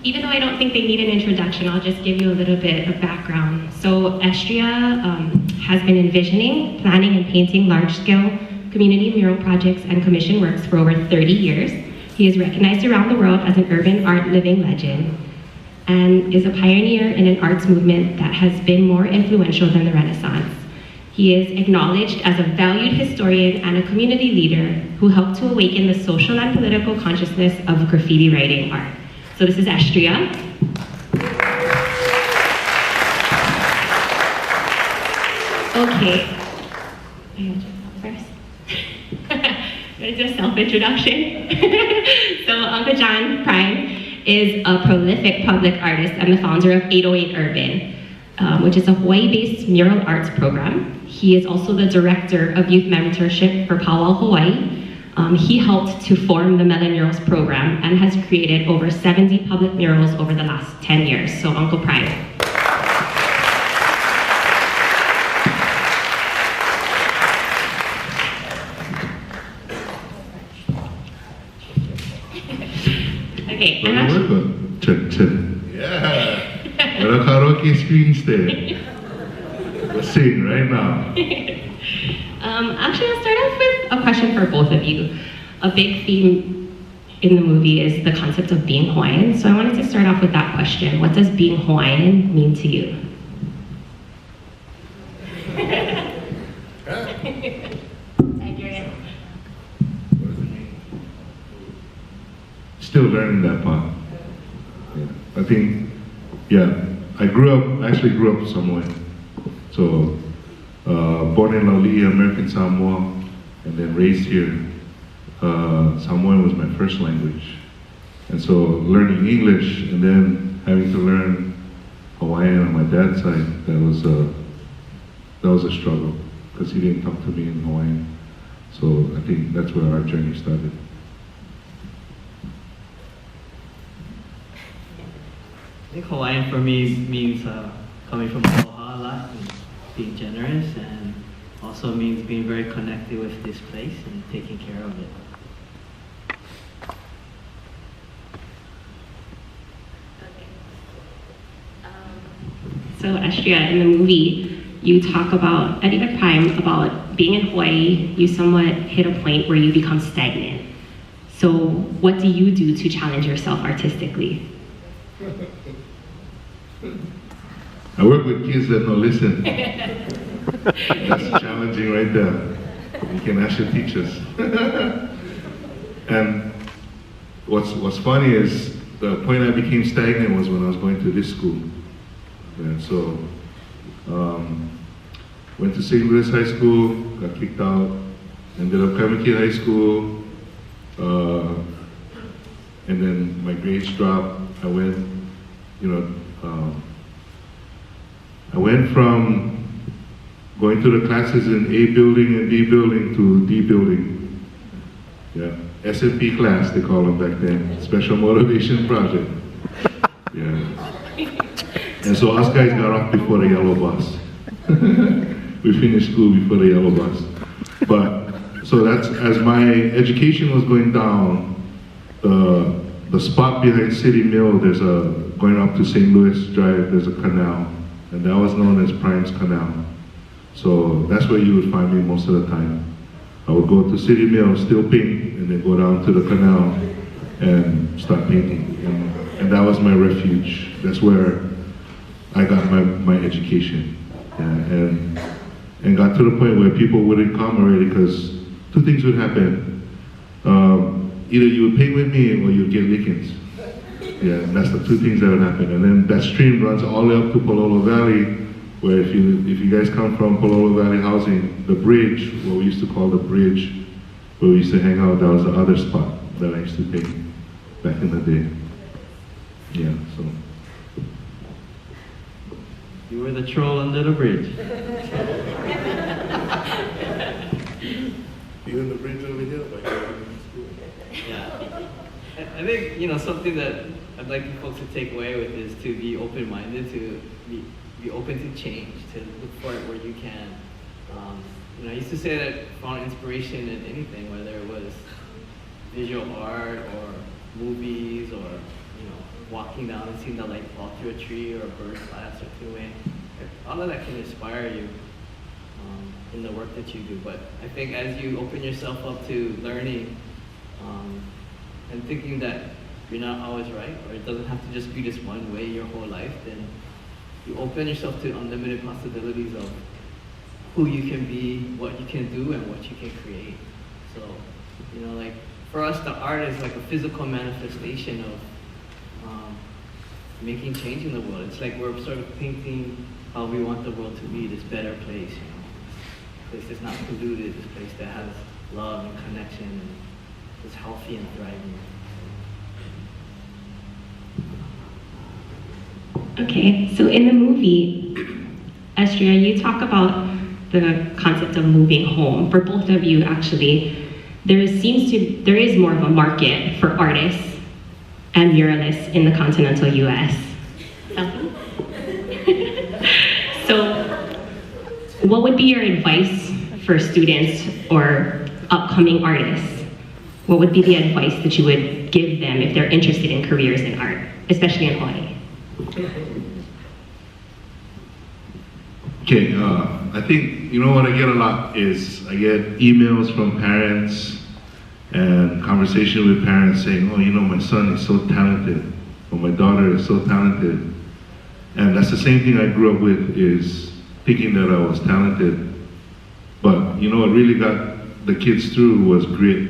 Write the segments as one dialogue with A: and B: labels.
A: even though I don't think they need an introduction, I'll just give you a little bit of background. So Estria has been envisioning, planning, and painting large-scale community mural projects and commission works for over 30 years. He is recognized around the world as an urban art living legend and is a pioneer in an arts movement that has been more influential than the Renaissance. He is acknowledged as a valued historian and a community leader who helped to awaken the social and political consciousness of graffiti writing art. So this is Estria. Okay, I gotta check out first. I'm gonna do a self-introduction. So Uncle John Prime is a prolific public artist and the founder of 808 Urban, which is a Hawaii-based mural arts program. He is also the director of youth mentorship for Powwow, Hawaii. He helped to form the melemurals program and has created over 70 public murals over the last 10 years. So Uncle Prime. Okay, I'm actually...
B: Yeah. What a karaoke screens there. Let's sing right now.
A: Actually, I'll start off with a question for both of you. A big theme in the movie is the concept of being Hawaiian. So I wanted to start off with that question. What does being Hawaiian mean to you?
B: Still learning that part. Yeah. I think, I actually grew up somewhere. So, born in Lauli, American Samoa, and then raised here. Samoan was my first language. And so learning English and then having to learn Hawaiian on my dad's side, that was a struggle because he didn't talk to me in Hawaiian. So I think that's where our journey started.
C: I think Hawaiian for me means coming from aloha a lot and being generous, and also means being very connected with this place and taking care of it.
A: So Estria, in the movie, you talk about, at even Prime, about being in Hawaii, you somewhat hit a point where you become stagnant. So what do you do to challenge yourself artistically?
B: I work with kids that don't listen. That's challenging right there. You can ask your teachers. And what's funny is the point I became stagnant was when I was going to this school. And so, went to St. Louis High School, got kicked out, ended up Kamiki High School, and then my grades dropped. I went from going to the classes in A building and B building to D building. Yeah, SMP class they call them back then, Special Motivation Project. Yeah. And so us guys got off before the yellow bus. We finished school before the yellow bus. But, so that's, as my education was going down, the spot behind City Mill, going up to St. Louis Drive, there's a canal. And that was known as Prime's Canal. So that's where you would find me most of the time. I would go to City Mill, still paint, and then go down to the canal and start painting. And that was my refuge. That's where I got my education. And got to the point where people wouldn't come already because two things would happen. Either you would paint with me or you'd get lickings. Yeah, and that's the two things that would happen. And then that stream runs all the way up to Pololo Valley, where if you guys come from Pololo Valley housing, the bridge, what we used to call the bridge, where we used to hang out, that was the other spot that I used to paint back in the day. Yeah, so.
C: You were the troll under the bridge.
B: You in the bridge over here?
C: Yeah. I think, something that I'd like folks to take away with is to be open-minded, to be open to change, to look for it where you can. I used to say that I found inspiration in anything, whether it was visual art or movies or, walking down and seeing the light fall through a tree or a bird fly a certain way. All of that can inspire you in the work that you do. But I think as you open yourself up to learning and thinking that you're not always right, or it doesn't have to just be this one way your whole life, then you open yourself to unlimited possibilities of who you can be, what you can do, and what you can create. So, you know, like for us, the art is like a physical manifestation of making change in the world. It's like we're sort of painting how we want the world to be, this better place, you know. This place that's not polluted, this place that has love and connection and is healthy and thriving.
A: Okay, so in the movie, Estria, you talk about the concept of moving home. For both of you, actually, there is more of a market for artists and muralists in the continental U.S. So, what would be your advice for students or upcoming artists? What would be the advice that you would give them if they're interested in careers in art, especially in Hawaii?
B: Okay, I think, you know what I get a lot is I get emails from parents and conversation with parents saying, oh, you know, my son is so talented, or my daughter is so talented. And that's the same thing I grew up with, is thinking that I was talented. But, you know, what really got the kids through was grit,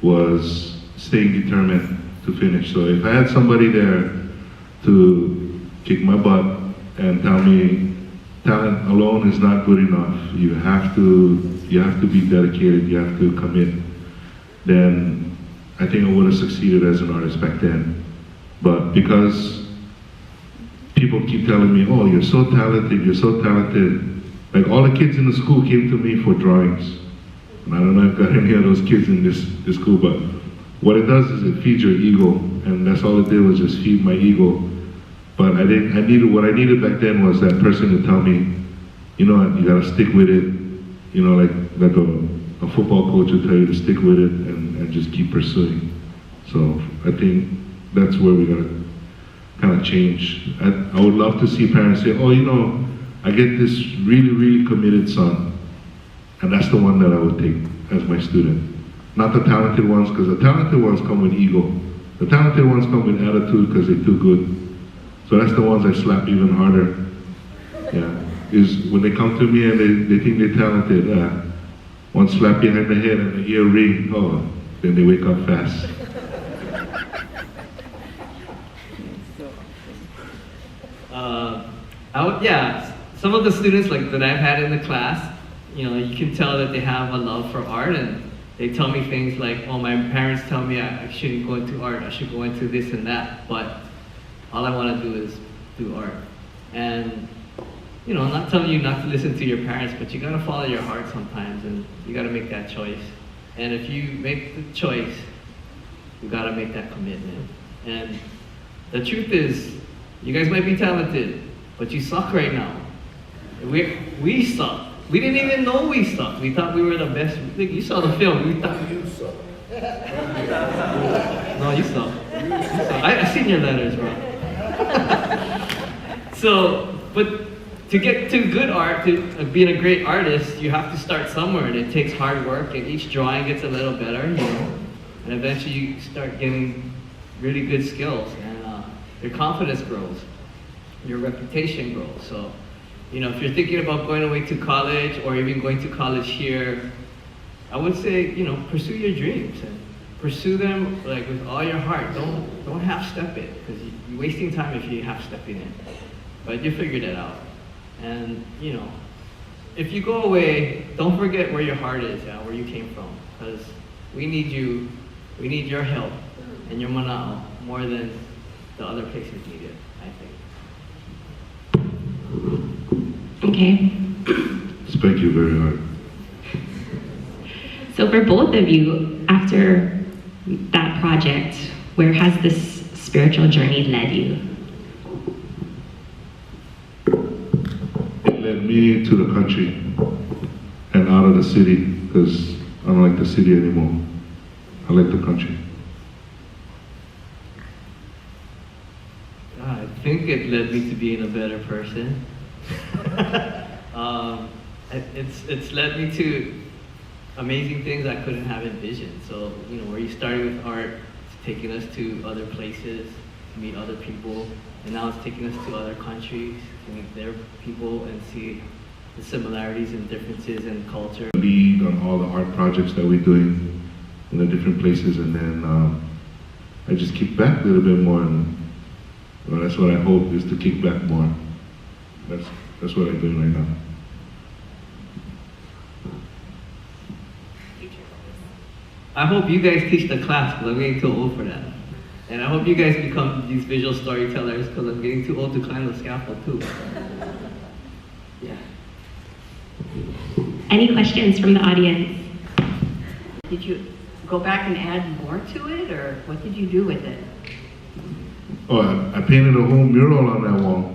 B: was staying determined to finish. So if I had somebody there to kick my butt and tell me talent alone is not good enough, you have to be dedicated, you have to commit, then I think I would have succeeded as an artist back then. But because people keep telling me, oh, you're so talented, you're so talented, like all the kids in the school came to me for drawings. And I don't know if I've got any of those kids in this school, but what it does is it feeds your ego, and that's all it did, was just feed my ego. But what I needed back then was that person to tell me, you know what, you gotta stick with it. You know, like a football coach will tell you to stick with it and just keep pursuing. So I think that's where we gotta kind of change. I would love to see parents say, oh, you know, I get this really, really committed son, and that's the one that I would take as my student. Not the talented ones, because the talented ones come with ego. The talented ones come with attitude because they're too good. So that's the ones I slap even harder. Yeah, is when they come to me and they think they're talented, one slap behind the head and the ear ring, oh, then they wake up fast.
C: Yeah, some of the students like that I've had in the class, you know, you can tell that they have a love for art, and they tell me things like, oh, my parents tell me I shouldn't go into art, I should go into this and that, but all I want to do is do art. And, you know, I'm not telling you not to listen to your parents, but you got to follow your heart sometimes, and you got to make that choice. And if you make the choice, you got to make that commitment. And the truth is, you guys might be talented, but you suck right now. We suck. We didn't even know we sucked. We thought we were the best. You saw the film. We thought you suck. No, you suck. I seen your letters, bro. So, but to get to good art, to being a great artist, you have to start somewhere, and it takes hard work, and each drawing gets a little better, you know, and eventually you start getting really good skills, and your confidence grows, your reputation grows. So, you know, if you're thinking about going away to college or even going to college here, I would say, you know, pursue your dreams and pursue them like with all your heart. Don't half-step it, because you're wasting time if you're half-stepping it. But you figured it out. And, you know, if you go away, don't forget where your heart is, where you came from, because we need you, we need your help and your manao more than the other places need it, I think.
A: Okay.
B: Spank you very hard.
A: So for both of you, after that project, where has this spiritual journey led you?
B: It led me to the country and out of the city, because I don't like the city anymore. I like the country.
C: I think it led me to being a better person. It's led me to amazing things I couldn't have envisioned. So, you know, where you started with art, it's taking us to other places, to meet other people, and now it's taking us to other countries, to meet their people and see the similarities and differences in culture.
B: Lead on all the art projects that we're doing in the different places, and then I just kick back a little bit more, and well, that's what I hope, is to kick back more. That's what I'm doing right now.
C: I hope you guys teach the class, because I'm getting too old for that. And I hope you guys become these visual storytellers, because I'm getting too old to climb the scaffold too. Yeah.
A: Any questions from the audience?
D: Did you go back and add more to it, or what did you do with it?
B: Oh, I painted a whole mural on that wall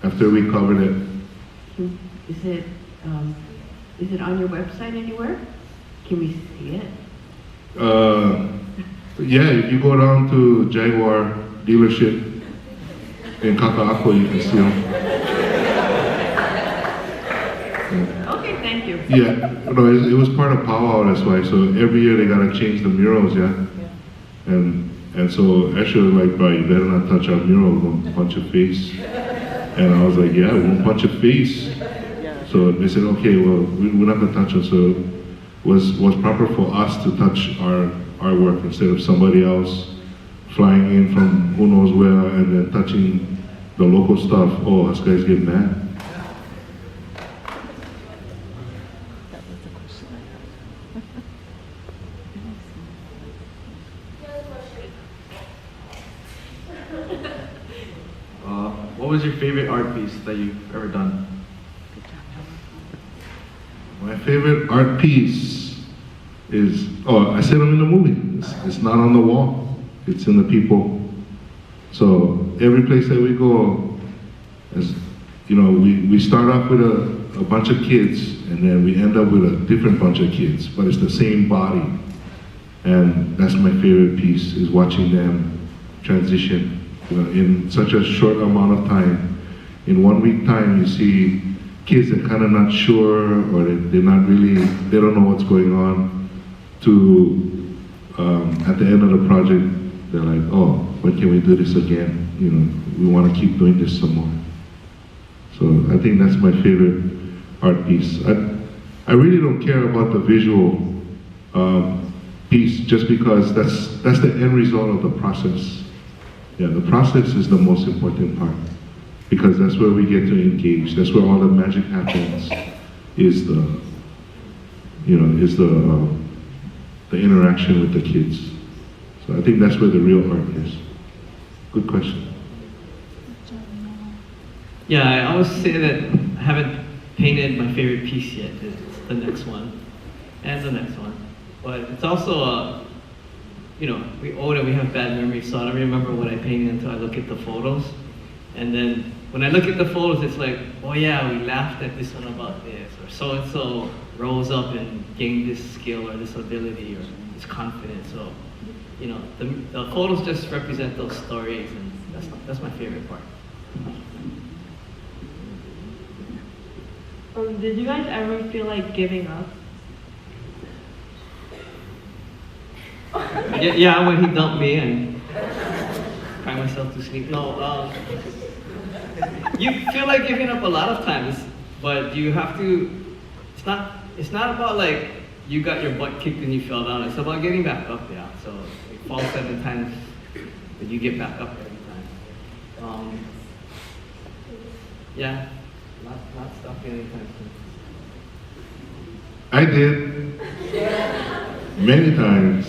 B: after we covered it.
D: Is it on your website anywhere? Can we see it?
B: Yeah, if you go down to Jaguar dealership in Kaka'ako, you can see them.
D: Okay, thank you.
B: Yeah, no, it was part of powwow, that's why. So every year they gotta change the murals, yeah? And so actually, like, bro, you better not touch our mural, we won't punch your face. And I was like, yeah, we won't punch your face. So they said, okay, well, we're not gonna touch it. So it was proper for us to touch our work instead of somebody else flying in from who knows where and then touching the local stuff. Oh, us guys get mad.
E: What was your favorite art piece that you've ever done?
B: My favorite art piece is, oh, I said them in the movie. It's not on the wall, it's in the people. So every place that we go, as you know, we start off with a bunch of kids, and then we end up with a different bunch of kids, but it's the same body. And that's my favorite piece, is watching them transition. You know, in such a short amount of time. In 1 week time, you see kids that kind of not sure, or they don't know what's going on, to at the end of the project, they're like, oh, when can we do this again? You know, we want to keep doing this some more. So I think that's my favorite art piece. I really don't care about the visual piece, just because that's the end result of the process. Yeah, the process is the most important part, because that's where we get to engage. That's where all the magic happens. Is the interaction with the kids. So I think that's where the real art is. Good question.
C: Yeah, I always say that I haven't painted my favorite piece yet. It's the next one, and the next one. But it's also you know, we old and we have bad memories, so I don't remember what I painted until I look at the photos. And then when I look at the photos, it's like, oh yeah, we laughed at this one about this, or so-and-so rose up and gained this skill or this ability or this confidence. So, you know, the photos just represent those stories, and that's my favorite part.
F: Did you guys ever feel like giving up?
C: Yeah, when he dumped me and cried myself to sleep. No, you feel like giving up a lot of times, but you have to. It's not about like you got your butt kicked and you fell down. It's about getting back up. Yeah. So you fall 7 times, but you get back up every time. Yeah, not stopping anytime soon.
B: I did many times.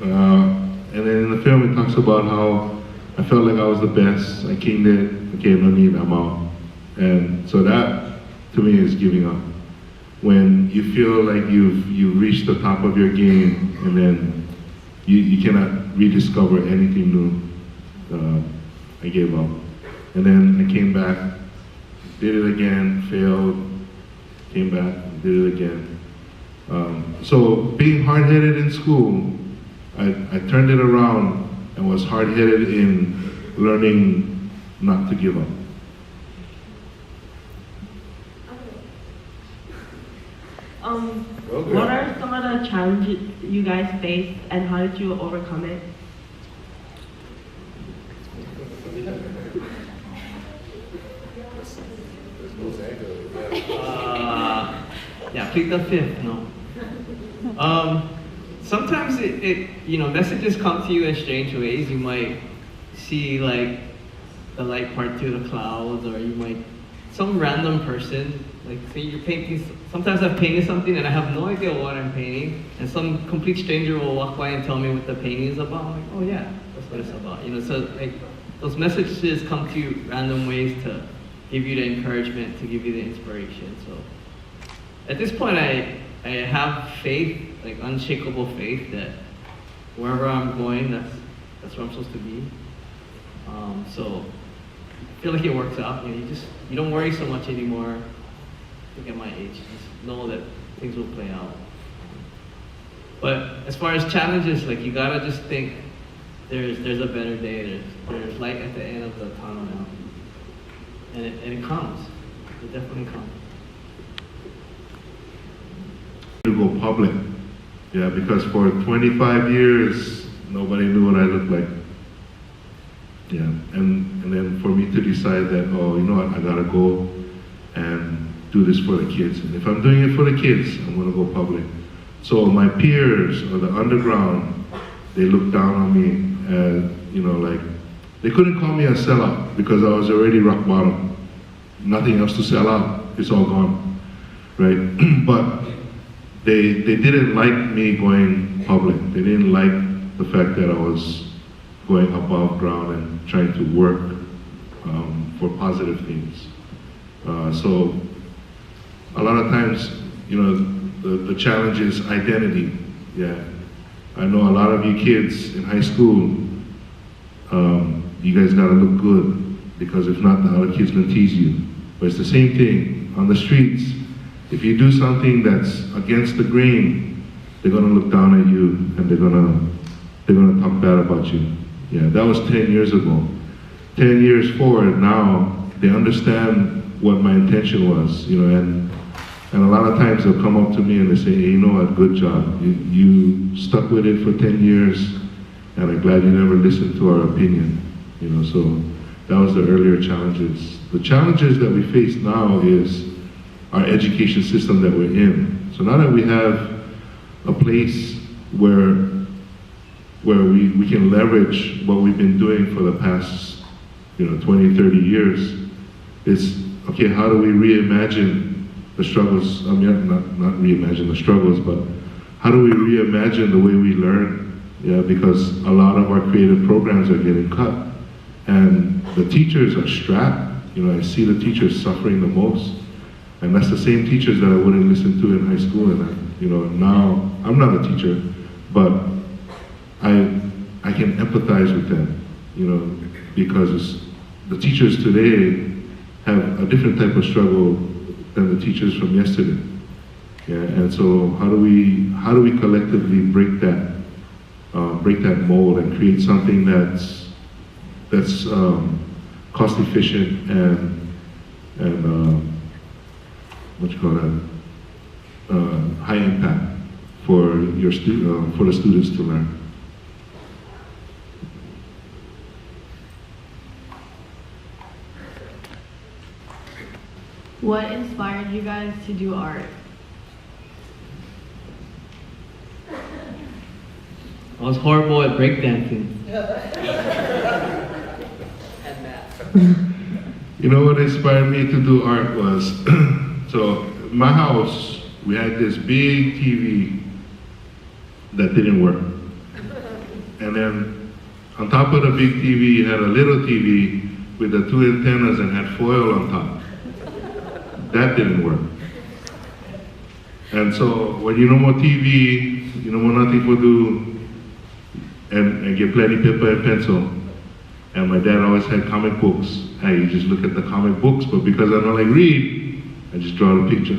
B: And then in the film it talks about how I felt like I was the best. I came there, okay, no need, I'm out. And so that, to me, is giving up. When you feel like you've reached the top of your game, and then you cannot rediscover anything new, I gave up. And then I came back, did it again, failed, came back, did it again. So being hard-headed in school, I turned it around and was hard-headed in learning not to give up.
F: What are some of the challenges you guys faced and how did you overcome it?
C: Yeah, plead the fifth, no. Sometimes messages come to you in strange ways. You might see like the light part through the clouds, or you might, some random person, like say you're painting, sometimes I've painted something and I have no idea what I'm painting, and some complete stranger will walk by and tell me what the painting is about. I'm like, oh yeah, that's what it's about. So like those messages come to you random ways to give you the encouragement, to give you the inspiration. So at this point, I have faith, like unshakable faith, that wherever I'm going, that's where I'm supposed to be. So I feel like it works out. You don't worry so much anymore. I think at my age, just know that things will play out. But as far as challenges, like you gotta just think there's a better day. There's light at the end of the tunnel now, and it comes. It definitely comes.
B: To go public, yeah, because for 25 years nobody knew what I looked like. Yeah, and then for me to decide that, oh, you know what, I gotta go and do this for the kids. And if I'm doing it for the kids, I'm gonna go public. So my peers or the underground, they looked down on me as, like, they couldn't call me a sellout because I was already rock bottom. Nothing else to sell out, it's all gone, right? But they didn't like me going public. They didn't like the fact that I was going above ground and trying to work for positive things. So a lot of times, the challenge is identity. Yeah, I know a lot of you kids in high school, you guys gotta look good, because if not, the other kids gonna tease you. But it's the same thing on the streets. If you do something that's against the grain, they're gonna look down at you and they're gonna talk bad about you. Yeah, that was 10 years ago. 10 years forward now, they understand what my intention was, and a lot of times they'll come up to me and they say, hey, you know what, good job. You stuck with it for 10 years, and I'm glad you never listened to our opinion. So that was the earlier challenges. The challenges that we face now is our education system that we're in. So now that we have a place where we can leverage what we've been doing for the past 20, 30 years, it's, okay, how do we reimagine the struggles? I mean, not reimagine the struggles, but how do we reimagine the way we learn? Yeah, because a lot of our creative programs are getting cut, and the teachers are strapped. I see the teachers suffering the most, and that's the same teachers that I wouldn't listen to in high school. And now I'm not a teacher, but I can empathize with them, because the teachers today have a different type of struggle than the teachers from yesterday. Yeah, and so how do we collectively break that mold and create something that's cost efficient and what you call that, high impact for for the students to learn.
F: What inspired you guys to do art?
C: I was horrible at breakdancing.
B: What inspired me to do art was, so my house, we had this big TV that didn't work. And then on top of the big TV, you had a little TV with the two antennas and had foil on top. That didn't work. And so when you no more TV, you no more nothing to do, and get plenty paper and pencil. And my dad always had comic books. Hey, you just look at the comic books, but because I don't like read, I just draw the picture.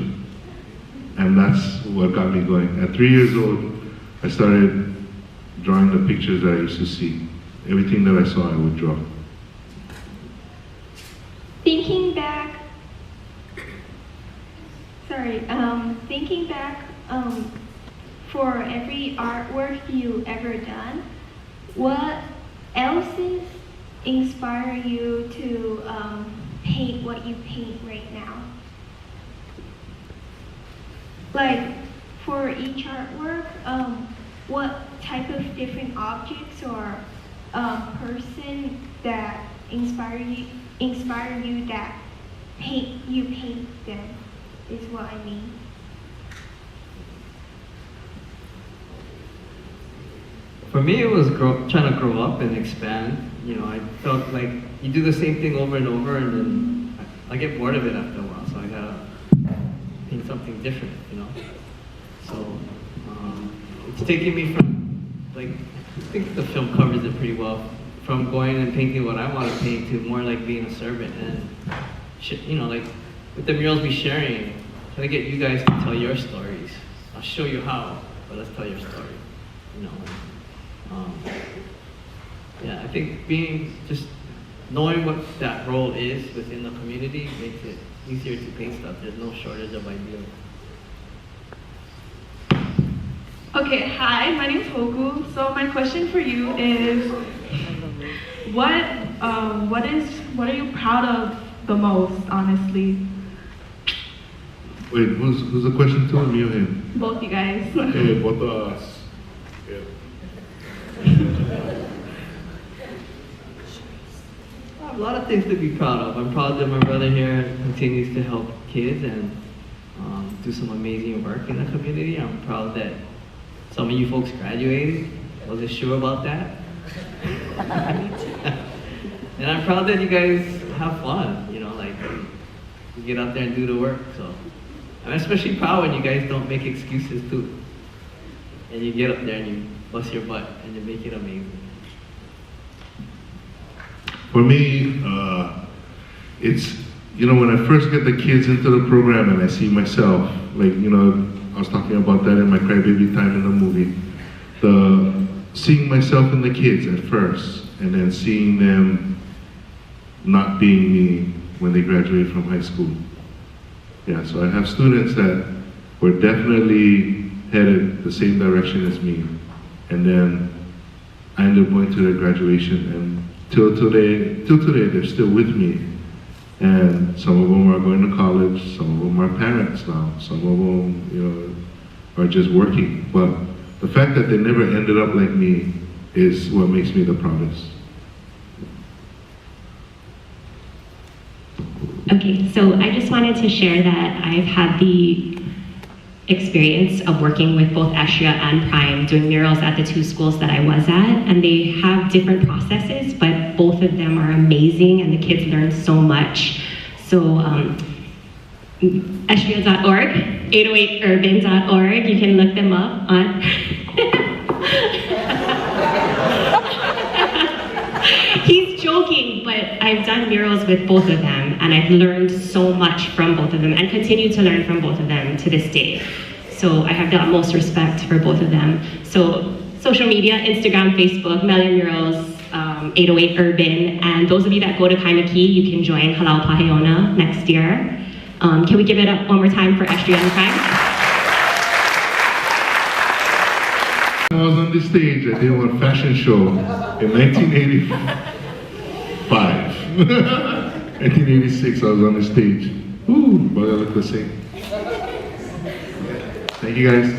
B: And that's what got me going. At 3 years old, I started drawing the pictures that I used to see. Everything that I saw, I would draw.
G: thinking back, for every artwork you ever done, what else inspire you to paint what you paint right now? Like, for each artwork, what type of different objects or person that inspire you that you paint them is what I mean.
C: For me, it was trying to grow up and expand. You know, I felt like you do the same thing over and over, and then I get bored of it after a while. So I gotta paint something different, you know. So it's taking me from, like, I think the film covers it pretty well. From going and painting what I want to paint to more like being a servant, and you know, like with the murals we sharing, trying to get you guys to tell your stories. I'll show you how, but let's tell your story. You know. Yeah, I think just knowing what that role is within the community makes it easier to paint stuff. There's no shortage of ideas.
F: Okay, hi, my name is Hoku. So my question for you is, what are you proud of the most, honestly?
B: Wait, who's the question to? Me or him?
F: Both you guys.
B: Hey, both of us. Yeah.
C: I have a lot of things to be proud of. I'm proud that my brother here continues to help kids and do some amazing work in the community. I'm proud that some of you folks graduated. Wasn't sure about that. And I'm proud that you guys have fun, you know, like you get out there and do the work. So I'm especially proud when you guys don't make excuses too. And you get up there and you bust your butt and you make it amazing.
B: For me, it's, you know, when I first get the kids into the program and I see myself, like, you know, I was talking about that in my crybaby time in the movie, seeing myself in the kids at first, and then seeing them not being me when they graduate from high school. Yeah, so I have students that were definitely headed the same direction as me, and then I ended up going to their graduation, and till today they're still with me. And some of them are going to college, some of them are parents now, some of them, you know, are just working. But the fact that they never ended up like me is what makes me the proudest.
A: Okay, so I just wanted to share that I've had the experience of working with both Estria and Prime, doing murals at the two schools that I was at, and they have different processes, but both of them are amazing and the kids learn so much. So estria.org, 808urban.org, you can look them up on He's joking, but I've done murals with both of them, and I've learned so much from both of them, and continue to learn from both of them to this day. So I have the utmost respect for both of them. So social media, Instagram, Facebook, melemurals, 808 Urban, and those of you that go to Kaimaki, you can join Halal Paheona next year. Can we give it up one more time for Estria and Prime?
B: I was on this stage at the one fashion show in 1985. 1986, I was on the stage. Ooh, but I look the same. Thank you guys.